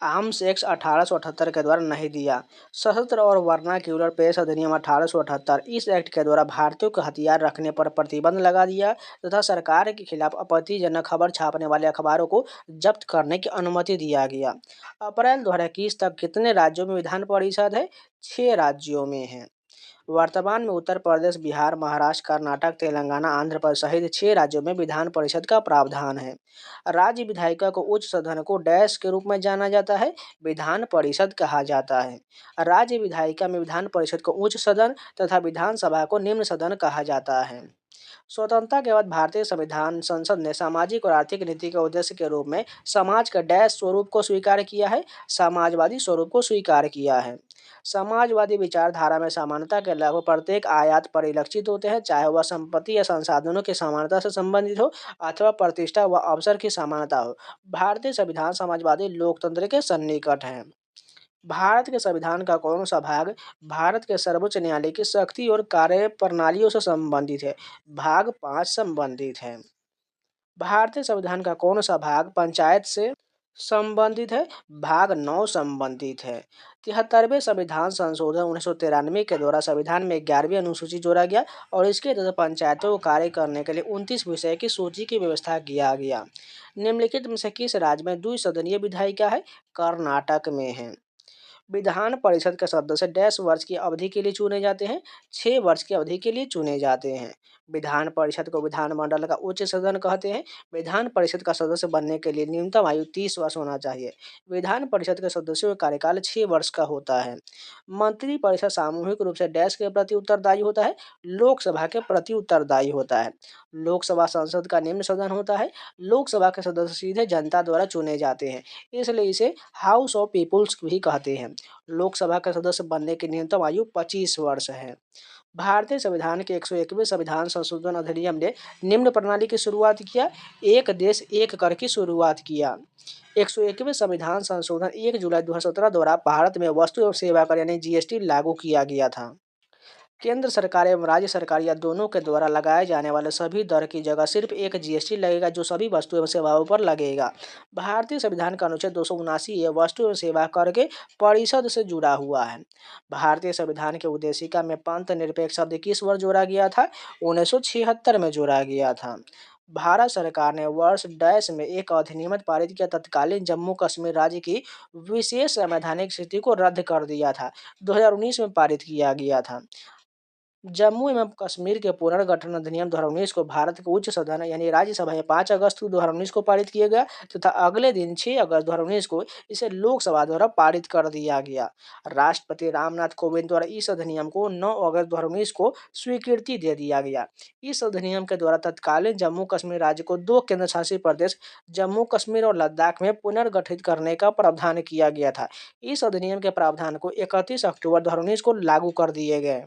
Speaker 1: आर्म्स एक्ट 1878 के द्वारा नहीं दिया। सशस्त्र और वर्नाक्यूलर पेश अधिनियम 1878, इस एक्ट के द्वारा भारतीयों को हथियार रखने पर प्रतिबंध लगा दिया तथा सरकार के खिलाफ आपत्तिजनक खबर छापने वाले अखबारों को जब्त करने की अनुमति दिया गया। अप्रैल 2021 तक कितने राज्यों में विधान परिषद है? 6 राज्यों में है। वर्तमान में उत्तर प्रदेश, बिहार, महाराष्ट्र, कर्नाटक, तेलंगाना, आंध्र प्रदेश सहित 6 राज्यों में विधान परिषद का प्रावधान है। राज्य विधायिका को उच्च सदन को डैश के रूप में जाना जाता है? विधान परिषद कहा जाता है। राज्य विधायिका में विधान परिषद को उच्च सदन तथा विधानसभा को निम्न सदन कहा जाता है। स्वतंत्रता के बाद भारतीय संविधान संसद ने सामाजिक और आर्थिक नीति के उद्देश्य के रूप में समाज का डैश स्वरूप को स्वीकार किया है? समाजवादी स्वरूप को स्वीकार किया है। समाजवादी विचारधारा में समानता के लगभग प्रत्येक आयात परिलक्षित होते हैं, चाहे वह संपत्ति या संसाधनों की समानता से संबंधित हो अथवा प्रतिष्ठा व अवसर की समानता हो। भारतीय संविधान समाजवादी लोकतंत्र के सन्निकट है। भारत के संविधान का कौन सा भाग भारत के सर्वोच्च न्यायालय की शक्ति और कार्य प्रणालियों से संबंधित है? भाग 5 संबंधित है। भारतीय संविधान का कौन सा भाग पंचायत से संबंधित है? भाग 9 संबंधित है। 73वें संविधान संशोधन 1993 के द्वारा संविधान में 11वीं अनुसूची जोड़ा गया और इसके तहत पंचायतों को कार्य करने के लिए 29 विषय की सूची की व्यवस्था किया गया। निम्नलिखित में से किस राज्य में द्विसदनीय विधायिका है? कर्नाटक में है। विधान परिषद के सदस्य डैश वर्ष की अवधि के लिए चुने जाते हैं? 6 वर्ष की अवधि के लिए चुने जाते हैं। विधान परिषद को विधानमंडल का उच्च सदन कहते हैं। विधान परिषद का सदस्य बनने के लिए न्यूनतम आयु 30 वर्ष होना चाहिए। विधान परिषद के सदस्यों का कार्यकाल 6 वर्ष का होता है। मंत्रिपरिषद सामूहिक रूप से डैश के प्रति उत्तरदायी होता है? लोकसभा के प्रति उत्तरदायी होता है। लोकसभा संसद का निम्न सदन होता है। लोकसभा के सदस्य सीधे जनता द्वारा चुने जाते हैं, इसलिए इसे हाउस ऑफ पीपुल्स भी कहते हैं। लोकसभा के सदस्य बनने की न्यूनतम आयु 25 वर्ष है। भारतीय संविधान के 101वें संविधान संशोधन अधिनियम ने निम्न प्रणाली की शुरुआत किया? एक देश एक कर की शुरुआत किया। 101वें संविधान संशोधन 1 जुलाई 2017 द्वारा भारत में वस्तु एवं सेवा कर यानी जीएसटी लागू किया गया था। केंद्र सरकार एवं राज्य सरकार या दोनों के द्वारा लगाए जाने वाले सभी दर की जगह सिर्फ एक जीएसटी लगेगा, जो सभी वस्तु एवं सेवाओं पर लगेगा। भारतीय संविधान का अनुच्छेद 279 ये वस्तु एवं सेवा कर के परिषद से जुड़ा हुआ है। भारतीय संविधान के उद्देशिका में पंथ निरपेक्ष शब्द किस वर्ष जोड़ा गया था? 1976 में जोड़ा गया था। भारत सरकार ने वर्ष डैश में एक अधिनियम पारित किया, तत्कालीन जम्मू कश्मीर राज्य की विशेष संवैधानिक स्थिति को रद्द कर दिया था। 2019 में पारित किया गया था। जम्मू एवं कश्मीर के पुनर्गठन अधिनियम 2019 को भारत के उच्च सदन यानी राज्यसभा में 5 अगस्त 2019 को पारित किया गया तथा अगले दिन 6 अगस्त 2019 को इसे लोकसभा द्वारा पारित कर दिया गया। राष्ट्रपति रामनाथ कोविंद द्वारा इस अधिनियम को 9 अगस्त 2019 को स्वीकृति दे दिया गया। इस अधिनियम के द्वारा तत्कालीन जम्मू कश्मीर राज्य को 2 केंद्र शासित प्रदेश जम्मू कश्मीर और लद्दाख में पुनर्गठित करने का प्रावधान किया गया था। इस अधिनियम के प्रावधान को 31 अक्टूबर 2019 को लागू कर दिए गए।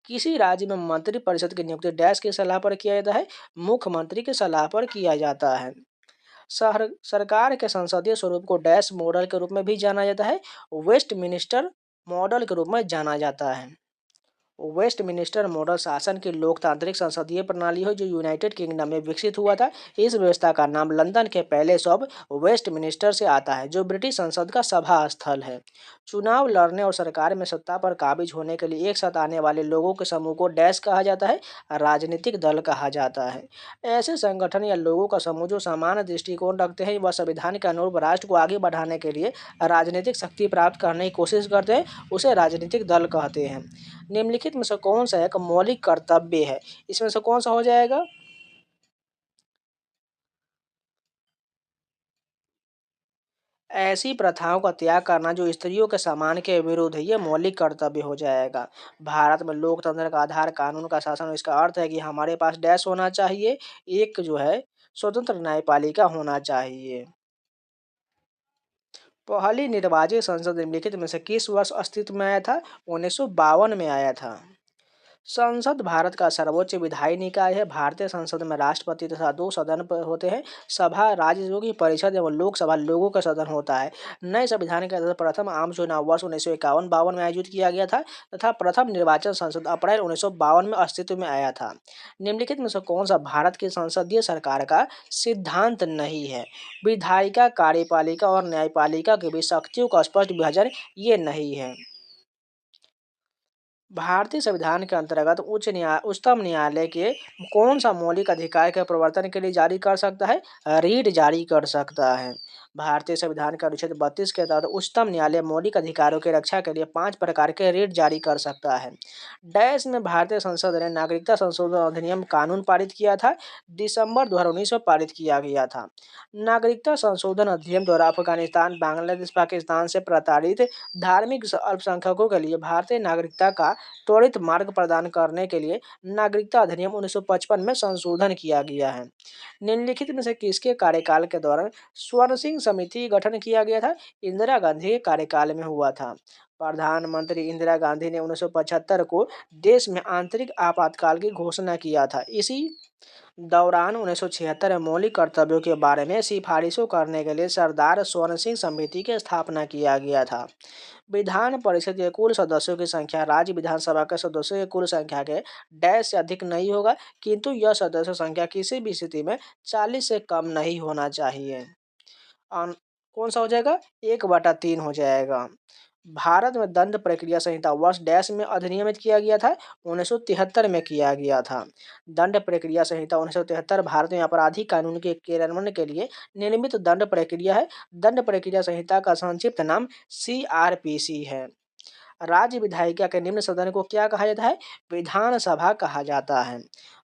Speaker 1: किसी राज्य में मंत्रिपरिषद की नियुक्ति डैश की सलाह पर किया जाता है? मुख्यमंत्री की सलाह पर किया जाता है। सरकार के संसदीय स्वरूप को डैश मॉडल के रूप में भी जाना जाता है? वेस्टमिनिस्टर मॉडल के रूप में जाना जाता है। वेस्टमिनिस्टर मॉडल शासन की लोकतांत्रिक संसदीय प्रणाली है जो यूनाइटेड किंगडम में विकसित हुआ था। इस व्यवस्था का नाम लंदन के पैलेस ऑफ वेस्टमिनिस्टर से आता है, जो ब्रिटिश संसद का सभा स्थल है। चुनाव लड़ने और सरकार में सत्ता पर काबिज होने के लिए एक साथ आने वाले लोगों के समूह को डैश कहा जाता है? राजनीतिक दल कहा जाता है। ऐसे संगठन या लोगों का समूह जो समान दृष्टिकोण रखते हैं व संविधान के अनुरूप राष्ट्र को आगे बढ़ाने के लिए राजनीतिक शक्ति प्राप्त करने की कोशिश करते हैं, उसे राजनीतिक दल कहते हैं। निम्नलिखित में से कौन सा एक मौलिक कर्तव्य है? इसमें से कौन सा हो जाएगा? ऐसी प्रथाओं का त्याग करना जो स्त्रियों के सम्मान के विरुद्ध है, ये मौलिक कर्तव्य हो जाएगा। भारत में लोकतंत्र का आधार कानून का शासन, इसका अर्थ है कि हमारे पास डैश होना चाहिए, एक जो है स्वतंत्र न्यायपालिका होना चाहिए। पहली निर्वाचित संसद निम्नलिखित में से किस वर्ष अस्तित्व में आया था? 1952 में आया था। संसद भारत का सर्वोच्च विधायी निकाय है। भारतीय संसद में राष्ट्रपति तथा दो सदन होते हैं। सभा राज्यों की परिषद एवं लोकसभा लोगों का सदन होता है। नए संविधान के तहत प्रथम आम चुनाव वर्ष 1951-52 में आयोजित किया गया था तथा प्रथम निर्वाचन संसद अप्रैल 1952 में अस्तित्व में आया था। निम्नलिखित में से कौन सा भारत की संसदीय सरकार का सिद्धांत नहीं है? विधायिका, कार्यपालिका और न्यायपालिका के बीच शक्तियों का स्पष्ट विभाजन ये नहीं है। भारतीय संविधान के अंतर्गत उच्चतम न्यायालय के कौन सा मौलिक अधिकार के प्रवर्तन के लिए जारी कर सकता है? रीट जारी कर सकता है। भारतीय संविधान के अनुच्छेद 32 के तहत उच्चतम न्यायालय मौलिक अधिकारों की रक्षा के लिए 5 प्रकार के रीट जारी कर सकता है। डैश में भारतीय संसद ने नागरिकता संशोधन अधिनियम कानून पारित किया था। दिसंबर 2019 में पारित किया गया था। नागरिकता संशोधन अधिनियम द्वारा अफगानिस्तान, बांग्लादेश, पाकिस्तान से प्रताड़ित धार्मिक अल्पसंख्यकों के लिए भारतीय नागरिकता का त्वरित मार्ग प्रदान करने के लिए नागरिकता अधिनियम 1955 में संशोधन किया गया है। निम्नलिखित में से किसके कार्यकाल के दौरान स्वर्ण सिंह समिति गठन किया गया था? इंदिरा गांधी के कार्यकाल में हुआ था। प्रधानमंत्री इंदिरा गांधी ने 1975 को देश में आंतरिक आपातकाल की घोषणा किया था। इसी दौरान 1976 में मौलिक कर्तव्यों के बारे में सिफारिशों करने के लिए सरदार स्वर्ण सिंह समिति की स्थापना किया गया था। विधान परिषद के कुल सदस्यों की संख्या राज्य विधानसभा के सदस्यों की कुल संख्या के डैश से अधिक नहीं होगा, किंतु यह सदस्य संख्या किसी भी स्थिति में 40 से कम नहीं होना चाहिए। कौन सा हो जाएगा? 1/3 हो जाएगा। भारत में दंड प्रक्रिया संहिता वर्ष डैश में अधिनियमित किया गया था? 1973 में किया गया था। दंड प्रक्रिया संहिता 1973 भारत में आपराधिक कानून के क्रियान्वयन के लिए निर्मित दंड प्रक्रिया है। दंड प्रक्रिया संहिता का संक्षिप्त नाम CRPC है। राज्य विधायिका के निम्न सदन को क्या कहा जाता है? विधानसभा कहा जाता है।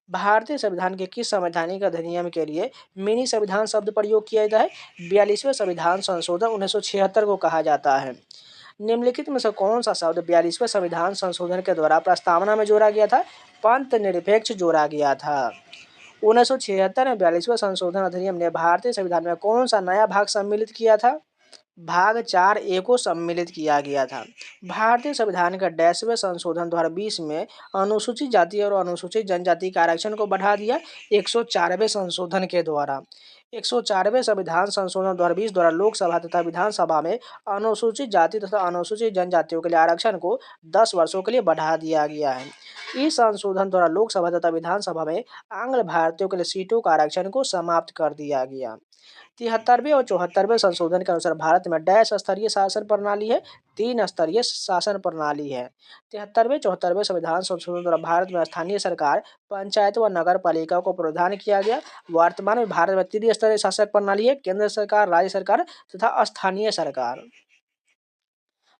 Speaker 1: भारतीय संविधान के किस संवैधानिक अधिनियम के लिए मिनी संविधान शब्द प्रयोग किया जाता है? 42वें संविधान संशोधन 1976 को कहा जाता है। निम्नलिखित में से कौन सा शब्द 42वें संविधान संशोधन के द्वारा प्रस्तावना में जोड़ा गया था? पंथ निरपेक्ष जोड़ा गया था। 1976 में 42वें संशोधन अधिनियम ने भारतीय संविधान में कौन सा नया भाग सम्मिलित किया था? भाग 4A को सम्मिलित किया गया था। भारतीय संविधान का 10वें संशोधन 2020 में अनुसूचित जाति और अनुसूचित जनजाति के आरक्षण को बढ़ा दिया। 104वें संशोधन के द्वारा 104वें संविधान संशोधन 2020 द्वारा लोकसभा तथा विधानसभा में अनुसूचित जाति तथा अनुसूचित जनजातियों के लिए आरक्षण को 10 वर्षों के लिए बढ़ा दिया गया है। इस संशोधन द्वारा लोकसभा तथा विधानसभा में आंग्ल भारतीयों के लिए सीटों का आरक्षण को समाप्त कर दिया गया। 73वें और 74वें संशोधन के अनुसार भारत में डैश स्तरीय शासन प्रणाली है? 3 स्तरीय शासन प्रणाली है। 73वें 74वें संविधान संशोधन द्वारा भारत में स्थानीय सरकार, पंचायत व नगर पालिका को प्रावधान किया गया। वर्तमान में भारत में त्रिस्तरीय शासक प्रणाली है: केंद्र सरकार, राज्य सरकार तथा स्थानीय सरकार।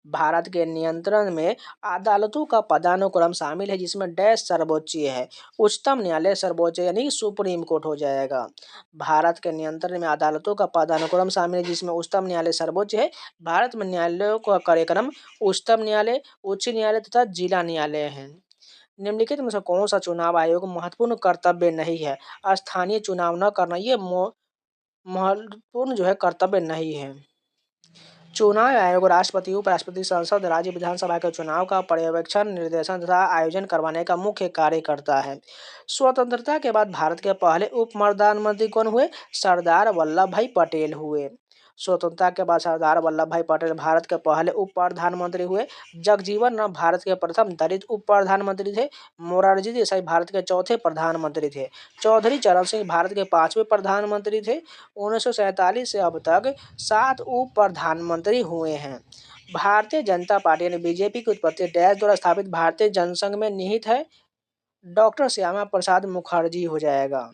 Speaker 1: भारत के नियंत्रण में अदालतों का पदानुक्रम शामिल है, जिसमें डैश सर्वोच्च है। उच्चतम न्यायालय सर्वोच्च यानी सुप्रीम कोर्ट हो जाएगा। भारत के नियंत्रण में अदालतों का पदानुक्रम शामिल है, जिसमें उच्चतम न्यायालय सर्वोच्च है। भारत में न्यायालयों का कार्यक्रम उच्चतम न्यायालय, उच्च न्यायालय तथा जिला न्यायालय है। निम्नलिखित में से कौन सा चुनाव आयोग महत्वपूर्ण कर्तव्य नहीं है? स्थानीय चुनाव न करना ये महत्वपूर्ण कर्तव्य नहीं है। चुनाव आयोग राष्ट्रपति, उपराष्ट्रपति, संसद, राज्य विधानसभा के चुनाव का पर्यवेक्षण, निर्देशन तथा आयोजन करवाने का मुख्य कार्य करता है। स्वतंत्रता के बाद भारत के पहले उप प्रधानमंत्री कौन हुए? सरदार वल्लभ भाई पटेल हुए। स्वतंत्रता के बाद सरदार वल्लभ भाई पटेल भारत के पहले उप प्रधानमंत्री हुए। जगजीवन राम भारत के प्रथम दलित उप प्रधानमंत्री थे। मोरारजी देसाई भारत के चौथे प्रधानमंत्री थे। चौधरी चरण सिंह भारत के 5वें प्रधानमंत्री थे। 1947 से अब तक 7 उप प्रधानमंत्री हुए हैं। भारतीय जनता पार्टी यानी बीजेपी की उत्पत्ति डैश द्वारा स्थापित भारतीय जनसंघ में निहित है। डॉक्टर श्यामा प्रसाद मुखर्जी हो जाएगा।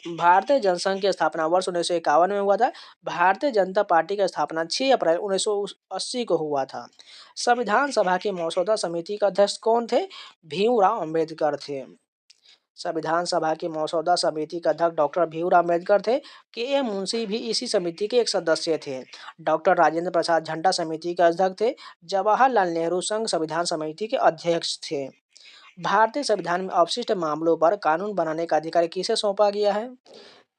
Speaker 1: भारतीय जनसंघ की स्थापना वर्ष 1951 में हुआ था। भारतीय जनता पार्टी की स्थापना 6 अप्रैल 1980 को हुआ था। संविधान सभा की मसौदा समिति का अध्यक्ष कौन थे? भीमराव अंबेडकर थे। संविधान सभा की मसौदा समिति का अध्यक्ष डॉक्टर भीमराव अम्बेडकर थे। के मुंशी भी इसी समिति के एक सदस्य थे। डॉक्टर राजेंद्र प्रसाद झंडा समिति के अध्यक्ष थे। जवाहरलाल नेहरू संघ संविधान समिति के अध्यक्ष थे। भारतीय संविधान में अवशिष्ट मामलों पर कानून बनाने का अधिकार किसे सौंपा गया है?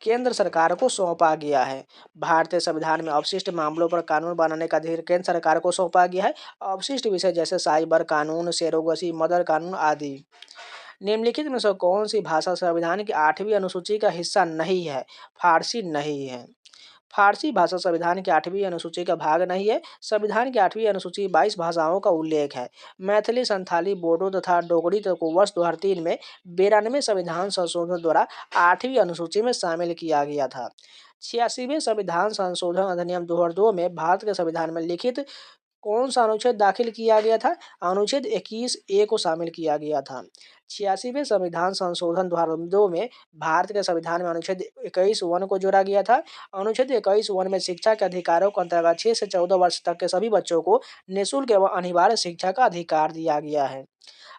Speaker 1: केंद्र सरकार को सौंपा गया है। भारतीय संविधान में अवशिष्ट मामलों पर कानून बनाने का अधिकार केंद्र सरकार को सौंपा गया है। अवशिष्ट विषय जैसे साइबर कानून, सरोगेसी मदर कानून आदि। निम्नलिखित में से कौन सी भाषा संविधान की 8वीं अनुसूची का हिस्सा नहीं है? फारसी नहीं है। फारसी भाषा संविधान की 8वीं अनुसूची का भाग नहीं है। संविधान की 8वीं अनुसूची 22 भाषाओं का उल्लेख है। मैथिली, संथाली, बोडो तथा डोगरी को वर्ष 2003 में 92वें संविधान संशोधन द्वारा 8वीं अनुसूची में शामिल किया गया था। 86वें संविधान संशोधन अधिनियम 2002 में भारत के संविधान में लिखित कौन सा अनुच्छेद दाखिल किया गया था? अनुच्छेद 21A को शामिल किया गया था। 86वें संविधान संशोधन 2002 में भारत के संविधान में अनुच्छेद 21(1) को जोड़ा गया था। अनुच्छेद 21(1) में शिक्षा के अधिकारों के अंतर्गत 6 से 14 वर्ष तक के सभी बच्चों को निःशुल्क एवं अनिवार्य शिक्षा का अधिकार दिया गया है।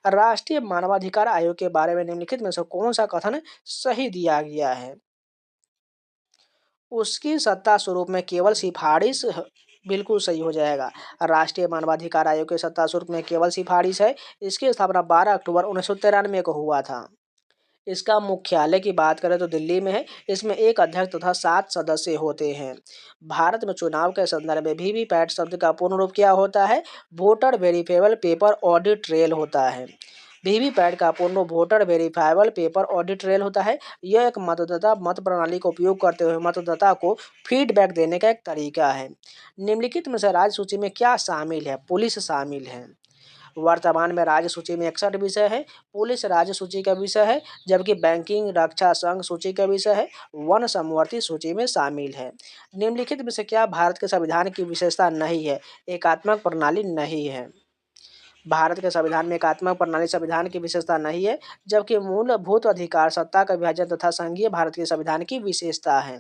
Speaker 1: राष्ट्रीय मानवाधिकार आयोग के बारे में निम्नलिखित में से कौन सा कथन सही दिया गया है? उसकी सत्ता स्वरूप में केवल सिफारिश बिल्कुल सही हो जाएगा। राष्ट्रीय मानवाधिकार आयोग के सत्ता स्वरूप में केवल सिफारिश है। इसकी स्थापना 12 अक्टूबर 1993 को हुआ था। इसका मुख्यालय की बात करें तो दिल्ली में है। इसमें एक अध्यक्ष तथा 7 सदस्य होते हैं। भारत में चुनाव के संदर्भ में वीवीपैट शब्द का पूर्ण रूप क्या होता है? Voter verifiable paper audit trail होता है। वीवीपैट का पूर्ण रूप voter verifiable paper audit trail होता है। यह एक मतदाता मत प्रणाली का उपयोग करते हुए मतदाता को फीडबैक देने का एक तरीका है। निम्नलिखित में से राज्य सूची में क्या शामिल है? पुलिस शामिल है। वर्तमान में राज्य सूची में 61 विषय है। पुलिस राज्य सूची का विषय है, जबकि बैंकिंग रक्षा संघ सूची का विषय है। वन संवर्ती सूची में शामिल है। निम्नलिखित में से क्या भारत के संविधान की विशेषता नहीं है? एकात्मक प्रणाली नहीं है। भारत के संविधान में एकात्मक प्रणाली संविधान की विशेषता नहीं है, जबकि मूलभूत अधिकार, सत्ता का विभाजन तथा संघीय भारत के संविधान की विशेषता है।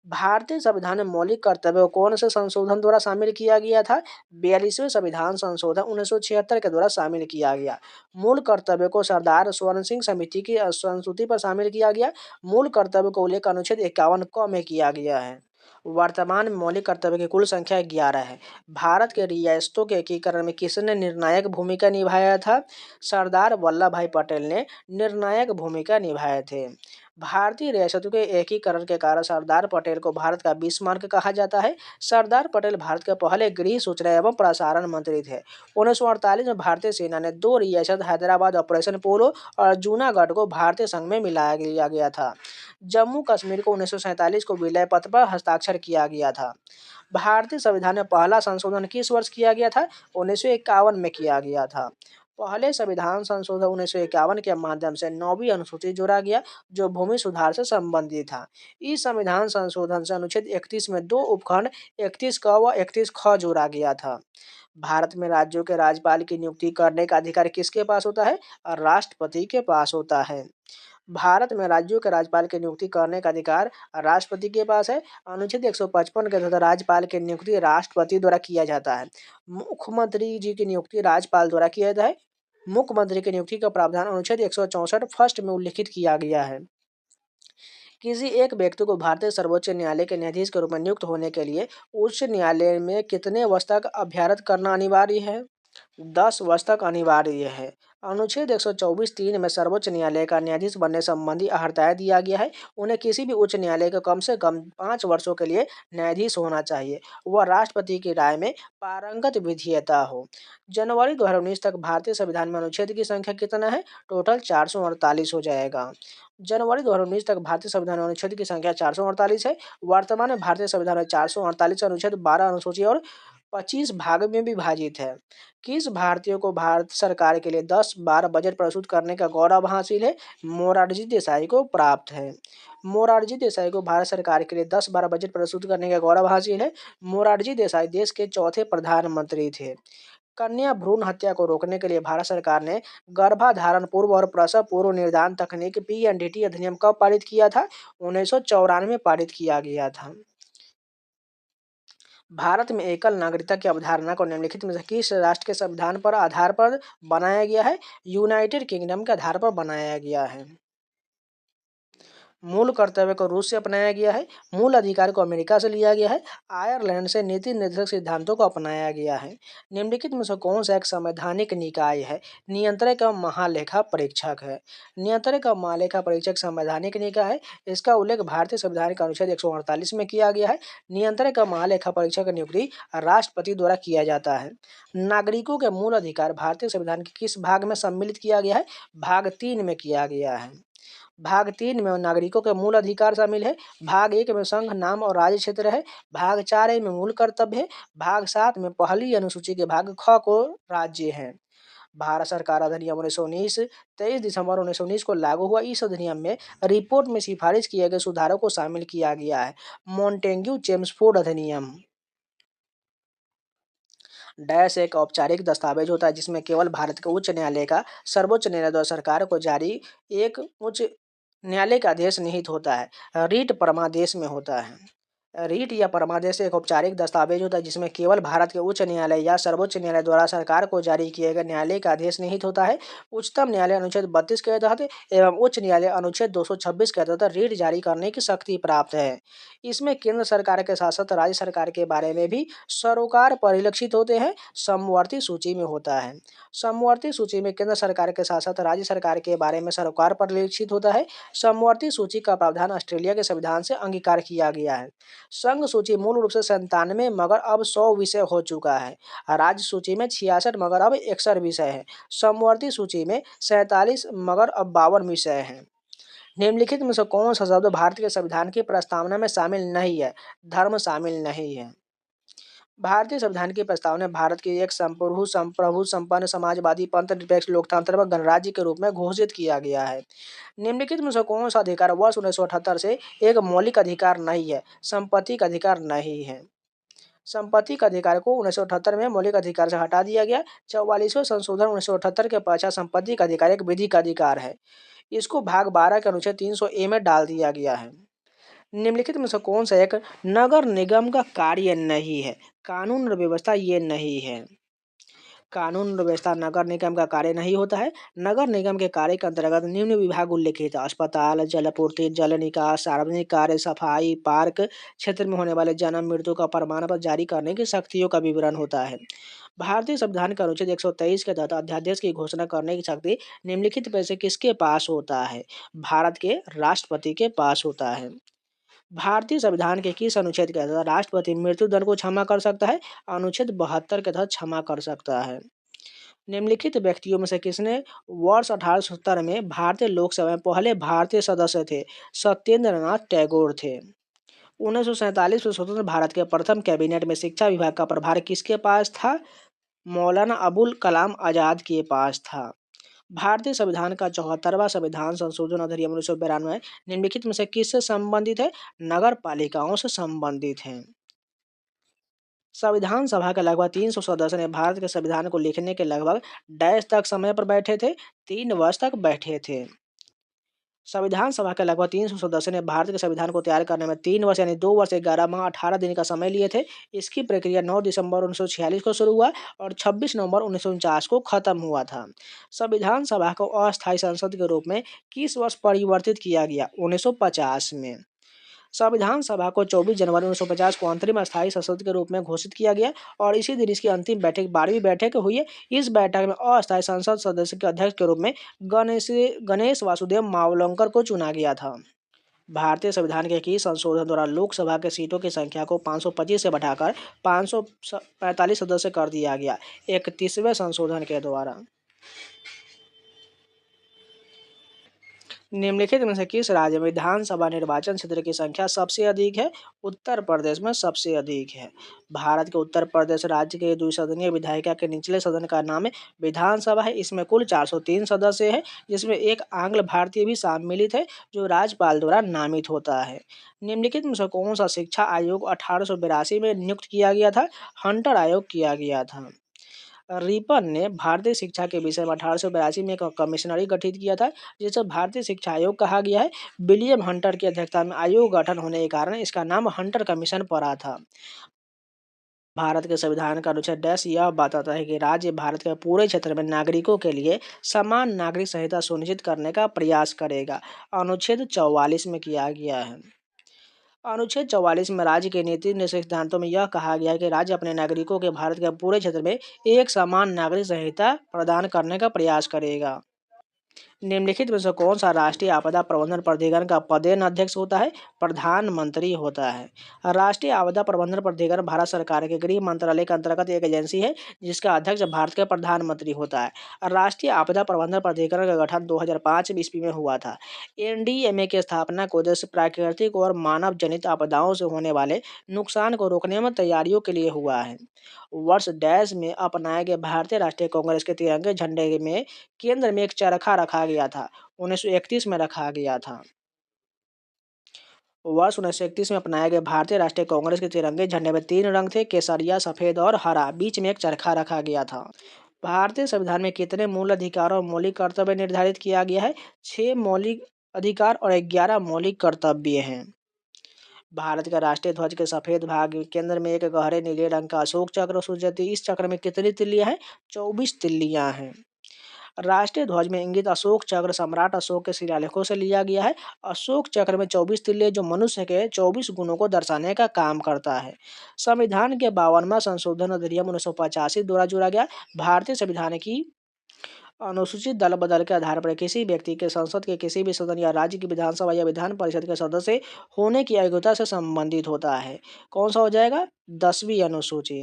Speaker 1: भारतीय संविधान में मौलिक कर्तव्यों को कौन से संशोधन द्वारा शामिल किया गया था? 42वें संविधान संशोधन 1976 के द्वारा शामिल किया गया। मूल कर्तव्यों को सरदार स्वर्ण सिंह समिति की संस्तुति पर शामिल किया गया। मूल कर्तव्य को उल्लेख अनुच्छेद 51 क में किया गया है। वर्तमान में मौलिक कर्तव्य की कुल संख्या 11 है। भारत के रियासतों के एकीकरण में किसने निर्णायक भूमिका निभाया था? सरदार वल्लभ भाई पटेल ने निर्णायक भूमिका निभाए थे। भारतीय रियासतों के एकीकरण के कारण सरदार पटेल को भारत का बिस्मार्क कहा जाता है। सरदार पटेल भारत के पहले गृह, सूचना एवं प्रसारण मंत्री थे। 1948 में भारतीय सेना ने 2 रियासत हैदराबाद ऑपरेशन पोलो और जूनागढ़ को भारतीय संघ में मिलाया लिया गया था। जम्मू कश्मीर को 1947 को विलय पत्र पर हस्ताक्षर किया गया था। भारतीय संविधान में पहला संशोधन किस वर्ष किया गया था? 1951 में किया गया था। पहले संविधान संशोधन 1951 के माध्यम से 9वीं अनुसूची जोड़ा गया, जो भूमि सुधार से संबंधित था। इस संविधान संशोधन से अनुच्छेद 31 में 2 उपखंड 31 क व 31 ख जोड़ा गया था। भारत में राज्यों के राज्यपाल की नियुक्ति करने का अधिकार किसके पास होता है? राष्ट्रपति के पास होता है। भारत में राज्यों के राज्यपाल की नियुक्ति करने का अधिकार राष्ट्रपति के पास है। अनुच्छेद 155 के तहत राज्यपाल की नियुक्ति राष्ट्रपति द्वारा किया जाता है। मुख्यमंत्री जी की नियुक्ति राज्यपाल द्वारा किया जाता है। मुख्यमंत्री की नियुक्ति का प्रावधान अनुच्छेद 164 फर्स्ट में उल्लिखित किया गया है। किसी एक व्यक्ति को भारतीय सर्वोच्च न्यायालय के न्यायाधीश के रूप में नियुक्त होने के लिए उच्च न्यायालय में कितने वर्ष तक अभ्यारत करना अनिवार्य है? 10 वर्ष तक अनिवार्य है। अनुच्छेद 124(3) में सर्वोच्च न्यायालय का न्यायाधीश बनने संबंधी अर्हताएं दिया गया है। उन्हें किसी भी उच्च न्यायालय का कम से कम 5 वर्षों के लिए न्यायाधीश होना चाहिए। वह राष्ट्रपति की राय में पारंगत विधेयता हो। जनवरी 2019 तक भारतीय संविधान में अनुच्छेद की संख्या कितना है? टोटल 448 हो जाएगा। जनवरी 2019 तक भारतीय संविधान में अनुच्छेद की संख्या 448 है। वर्तमान में भारतीय संविधान में 448 अनुच्छेद 12 अनुसूची और 25 भाग में विभाजित है। किस भारतीय को भारत सरकार के लिए 10 बार बजट प्रस्तुत करने का गौरव हासिल है? मोरारजी देसाई को प्राप्त है। मोरारजी देसाई को भारत सरकार के लिए 10 बार बजट प्रस्तुत करने का गौरव हासिल है। मोरारजी देसाई देश के चौथे प्रधानमंत्री थे। कन्या भ्रूण हत्या को रोकने के लिए भारत सरकार ने गर्भाधारण पूर्व और प्रसव पूर्व निदान तकनीक पीएनडीटी अधिनियम कब पारित किया था? 1994 में पारित किया गया था। भारत में एकल नागरिकता की अवधारणा को निम्नलिखित में से किस राष्ट्र के संविधान पर आधार पर बनाया गया है? यूनाइटेड किंगडम के आधार पर बनाया गया है। मूल कर्तव्य को रूस से अपनाया गया है। मूल अधिकार को अमेरिका से लिया गया है। आयरलैंड से नीति निर्देशक सिद्धांतों को अपनाया गया है। निम्नलिखित में से कौन सा एक संवैधानिक निकाय है? नियंत्रक एवं महालेखा परीक्षक है। नियंत्रक एवं महालेखा परीक्षक संवैधानिक निकाय है। इसका उल्लेख भारतीय संविधान के अनुच्छेद 148 में किया गया है। नियंत्रक एवं महालेखा परीक्षक की नियुक्ति राष्ट्रपति द्वारा किया जाता है। नागरिकों के मूल अधिकार भारतीय संविधान के किस भाग में सम्मिलित किया गया है? भाग 3 में किया गया है। भाग 3 में नागरिकों के मूल अधिकार शामिल है। भाग 1 में संघ, नाम और राज्य क्षेत्र है। भाग 4 में मूल कर्तव्य है। भाग 7 में पहली अनुसूची के भाग ख को राज्य है। भारत सरकार अधिनियम 1919 23 दिसंबर 1919 को लागू हुआ। इस अधिनियम में रिपोर्ट में सिफारिश किए गए सुधारों को शामिल किया गया है। मॉन्टेग्यू चेम्सफोर्ड अधिनियम डैश एक औपचारिक दस्तावेज होता है जिसमें केवल भारत के उच्च न्यायालय का सर्वोच्च न्यायालय द्वारा सरकार को जारी एक उच्च न्यायालय का आदेश निहित होता है। रीट परमादेश में होता है। रीट या परमादेश एक औपचारिक दस्तावेज होता है जिसमें केवल भारत के उच्च न्यायालय या सर्वोच्च न्यायालय द्वारा सरकार को जारी किए गए न्यायालय का आदेश निहित होता है। उच्चतम न्यायालय अनुच्छेद 32 के तहत एवं उच्च न्यायालय अनुच्छेद 226 के तहत रीट जारी करने की शक्ति प्राप्त है। इसमें केंद्र सरकार के साथ साथ राज्य सरकार के बारे में भी सरोकार परिलक्षित होते हैं। समवर्ती सूची में होता है। समवर्ती सूची में केंद्र सरकार के साथ साथ राज्य सरकार के बारे में सरोकार परिलक्षित होता है। समवर्ती सूची का प्रावधान ऑस्ट्रेलिया के संविधान से अंगीकार किया गया है। संघ सूची मूल रूप से 97 मगर अब 100 विषय हो चुका है। राज्य सूची में 66 मगर अब 61 विषय है। समवर्ती सूची में 47 मगर अब 52 विषय हैं। निम्नलिखित में से कौन सा शब्द भारत के संविधान की प्रस्तावना में शामिल नहीं है? धर्म शामिल नहीं है। भारतीय संविधान की प्रस्तावना भारत की एक संप्रभु संपन्न समाजवादी पंथ निरपेक्ष लोकतंत्र व गणराज्य के रूप में घोषित किया गया है। निम्नलिखित में से कौन सा अधिकार वर्ष 1978 से एक मौलिक अधिकार नहीं है? संपत्ति का अधिकार नहीं है। संपत्ति का अधिकार को 1978 में मौलिक अधिकार से हटा दिया गया। 44वें संशोधन 1978 के पश्चात संपत्ति का अधिकार एक विधिक अधिकार है। इसको भाग 12 के अनुच्छेद 300 ए में डाल दिया गया है। निम्नलिखित में से कौन सा एक नगर निगम का कार्य नहीं है? कानून और व्यवस्था ये नहीं है। कानून और व्यवस्था नगर निगम का कार्य नहीं होता है। नगर निगम के कार्य के अंतर्गत निम्न विभाग उल्लेखित है: अस्पताल, जलापूर्ति, जल निकास, सार्वजनिक कार्य, सफाई, पार्क क्षेत्र में होने वाले जन्म मृत्यु का प्रमाण पत्र जारी करने की शक्तियों का विवरण होता है। भारतीय संविधान के अनुच्छेद 123 के तहत अध्यादेश की घोषणा करने की शक्ति निम्नलिखित में से किसके पास होता है? भारत के राष्ट्रपति के पास होता है। भारतीय संविधान के किस अनुच्छेद के तहत राष्ट्रपति मृत्यु दंड को क्षमा कर सकता है? अनुच्छेद 72 के तहत क्षमा कर सकता है। निम्नलिखित व्यक्तियों में से किसने वर्ष 1870 में भारतीय लोकसभा में पहले भारतीय सदस्य थे? सत्येंद्र नाथ टैगोर थे। 1947 में स्वतंत्र भारत के प्रथम कैबिनेट में शिक्षा विभाग का प्रभार किसके पास था? मौलाना अबुल कलाम आजाद के पास था। भारतीय संविधान का 74वां संविधान संशोधन अधिनियम 1992 निम्नलिखित में से किससे संबंधित है? नगर पालिकाओं से संबंधित है। संविधान सभा के लगभग 300 सदस्य ने भारत के संविधान को लिखने के लगभग डैश तक समय पर बैठे थे? 3 वर्ष तक बैठे थे। संविधान सभा के लगभग 300 सदस्य ने भारत के संविधान को तैयार करने में 3 वर्ष यानी 2 वर्ष 11 माह 18 दिन का समय लिए थे। इसकी प्रक्रिया 9 दिसंबर 1946 को शुरू हुआ और 26 नवंबर 1949 को खत्म हुआ था। संविधान सभा को अस्थायी संसद के रूप में किस वर्ष परिवर्तित किया गया? 1950 में। संविधान सभा को 24 जनवरी 1950 को अंतरिम अस्थायी संसद के रूप में घोषित किया गया और इसी दिन इसकी अंतिम बैठक 12वीं बैठक हुई है। इस बैठक में अस्थायी संसद सदस्य के अध्यक्ष के रूप में गणेश वासुदेव मावलंकर को चुना गया था। भारतीय संविधान के किस संशोधन द्वारा लोकसभा के सीटों की संख्या को 525 से बढ़ाकर 545 सदस्य कर दिया गया? 31वें संशोधन के द्वारा। निम्नलिखित में से किस राज्य में विधानसभा निर्वाचन क्षेत्र की संख्या सबसे अधिक है? उत्तर प्रदेश में सबसे अधिक है। भारत के उत्तर प्रदेश राज्य के द्विसदनीय विधायिका के निचले सदन का नाम है विधानसभा है। इसमें कुल 403 सदस्य हैं जिसमें एक आंग्ल भारतीय भी सम्मिलित है जो राज्यपाल द्वारा नामित होता है। निम्नलिखित में से कौन सा शिक्षा आयोग 1882 में नियुक्त किया गया था? हंटर आयोग किया गया था। रिपन ने भारतीय शिक्षा के विषय में 1882 में एक कमिश्नरी गठित किया था जिसे भारतीय शिक्षा आयोग कहा गया है। विलियम हंटर की अध्यक्षता में आयोग गठन होने के कारण इसका नाम हंटर कमीशन पड़ा था। भारत के संविधान का अनुच्छेद डैश यह बताता है कि राज्य भारत के पूरे क्षेत्र में नागरिकों के लिए समान नागरिक संहिता सुनिश्चित करने का प्रयास करेगा। अनुच्छेद 44 में किया गया है। अनुच्छेद 44 में राज्य के नीति सिद्धांतों में यह कहा गया है कि राज्य अपने नागरिकों के भारत के पूरे क्षेत्र में एक समान नागरिक संहिता प्रदान करने का प्रयास करेगा। निम्नलिखित में से कौन सा राष्ट्रीय आपदा प्रबंधन प्राधिकरण का पदेन अध्यक्ष होता है? प्रधानमंत्री होता है। राष्ट्रीय आपदा प्रबंधन प्राधिकरण भारत सरकार के गृह मंत्रालय के अंतर्गत एक एजेंसी है जिसका अध्यक्ष भारत के प्रधानमंत्री होता है। राष्ट्रीय आपदा प्रबंधन प्राधिकरण का गठन 2005 ईस्वी में हुआ था। एनडीएमए की स्थापना का उद्देश्य प्राकृतिक और मानव जनित आपदाओं से होने वाले नुकसान को रोकने में तैयारियों के लिए हुआ है। वर्ष डैश में अपनाए गए भारतीय राष्ट्रीय कांग्रेस के तिरंगे झंडे में केंद्र में एक चरखा रखा गया था। 1931 में रखा गया था। वर्ष 1931 में अपनाए गए भारतीय राष्ट्रीय कांग्रेस के तिरंगे झंडे में 3 रंग थे, केसरिया, सफेद और हरा। बीच में एक चरखा रखा गया था। भारतीय संविधान में कितने मूल अधिकार और मौलिक कर्तव्य निर्धारित किया गया है? 6 मौलिक अधिकार और 11 मौलिक कर्तव्य हैं। भारत का राष्ट्रीय ध्वज के सफेद भाग के केंद्र में एक गहरे नीले रंग का अशोक चक्र सुशोभित। इस चक्र में कितनी तिल्लियां हैं? 24 तिल्लियां हैं। राष्ट्रीय ध्वज में इंगित अशोक चक्र सम्राट अशोक के शिलालेखों से लिया गया है। अशोक चक्र में 24 तिल्ले जो मनुष्य के 24 गुणों को दर्शाने का काम करता है। संविधान के 52वां संशोधन अधिनियम 1985 द्वारा जोड़ा गया। भारतीय संविधान की अनुसूचित दल बदल के आधार पर किसी व्यक्ति के संसद के किसी भी सदन या राज्य की विधानसभा या विधान परिषद के सदस्य होने की योग्यता से संबंधित होता है। कौन सा हो जाएगा? 10वीं अनुसूची।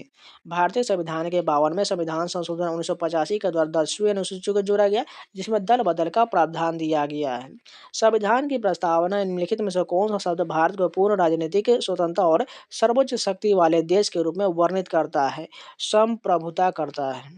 Speaker 1: भारतीय संविधान के 52वें संविधान संशोधन 1985 के द्वारा 10वीं अनुसूची को जोड़ा गया जिसमें दल बदल का प्रावधान दिया गया है। संविधान की प्रस्तावना निम्नलिखित में से कौन सा शब्द भारत को पूर्ण राजनीतिक स्वतंत्रता और सर्वोच्च शक्ति वाले देश के रूप में वर्णित करता है? संप्रभुता करता है।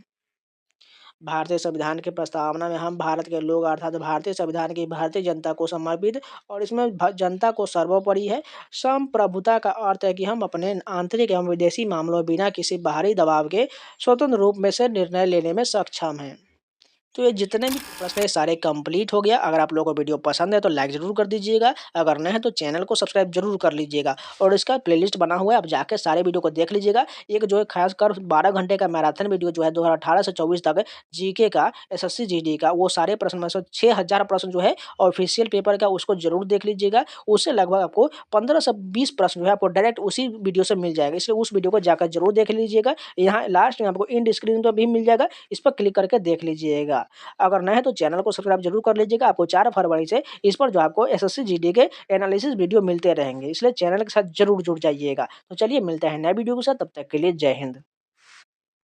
Speaker 1: भारतीय संविधान की प्रस्तावना में हम भारत के लोग अर्थात भारतीय संविधान की भारतीय जनता को समर्पित और इसमें जनता को सर्वोपरि है। संप्रभुता का अर्थ है कि हम अपने आंतरिक एवं विदेशी मामलों बिना किसी बाहरी दबाव के स्वतंत्र रूप में से निर्णय लेने में सक्षम हैं। तो ये जितने भी प्रश्न है सारे कंप्लीट हो गया। अगर आप लोगों को वीडियो पसंद है तो लाइक ज़रूर कर दीजिएगा। अगर नहीं है तो चैनल को सब्सक्राइब जरूर कर लीजिएगा और इसका प्लेलिस्ट बना हुआ है, आप जाके सारे वीडियो को देख लीजिएगा। एक जो है खासकर 12 घंटे का मैराथन वीडियो जो है 2018 से 24 तक जीके का, एसएससी जीडी का, वो सारे प्रश्न में से 6000 प्रश्न जो है ऑफिशियल पेपर का उसको जरूर देख लीजिएगा। उससे लगभग आपको 15 से 20 प्रश्न जो है आपको डायरेक्ट उसी वीडियो से मिल जाएगा, इसलिए उस वीडियो को जाकर जरूर देख लीजिएगा। यहाँ लास्ट में आपको इंड स्क्रीन पर भी मिल जाएगा, इस पर क्लिक करके देख लीजिएगा। अगर नहीं है तो चैनल को सब्सक्राइब जरूर कर लीजिएगा। आपको 4 फरवरी से इस पर जो आपको एसएससी जीडी के एनालिसिस वीडियो मिलते रहेंगे, इसलिए चैनल के साथ जरूर जुड़ जाइएगा। तो चलिए मिलते हैं नए वीडियो के साथ, तब तक के लिए जय हिंद।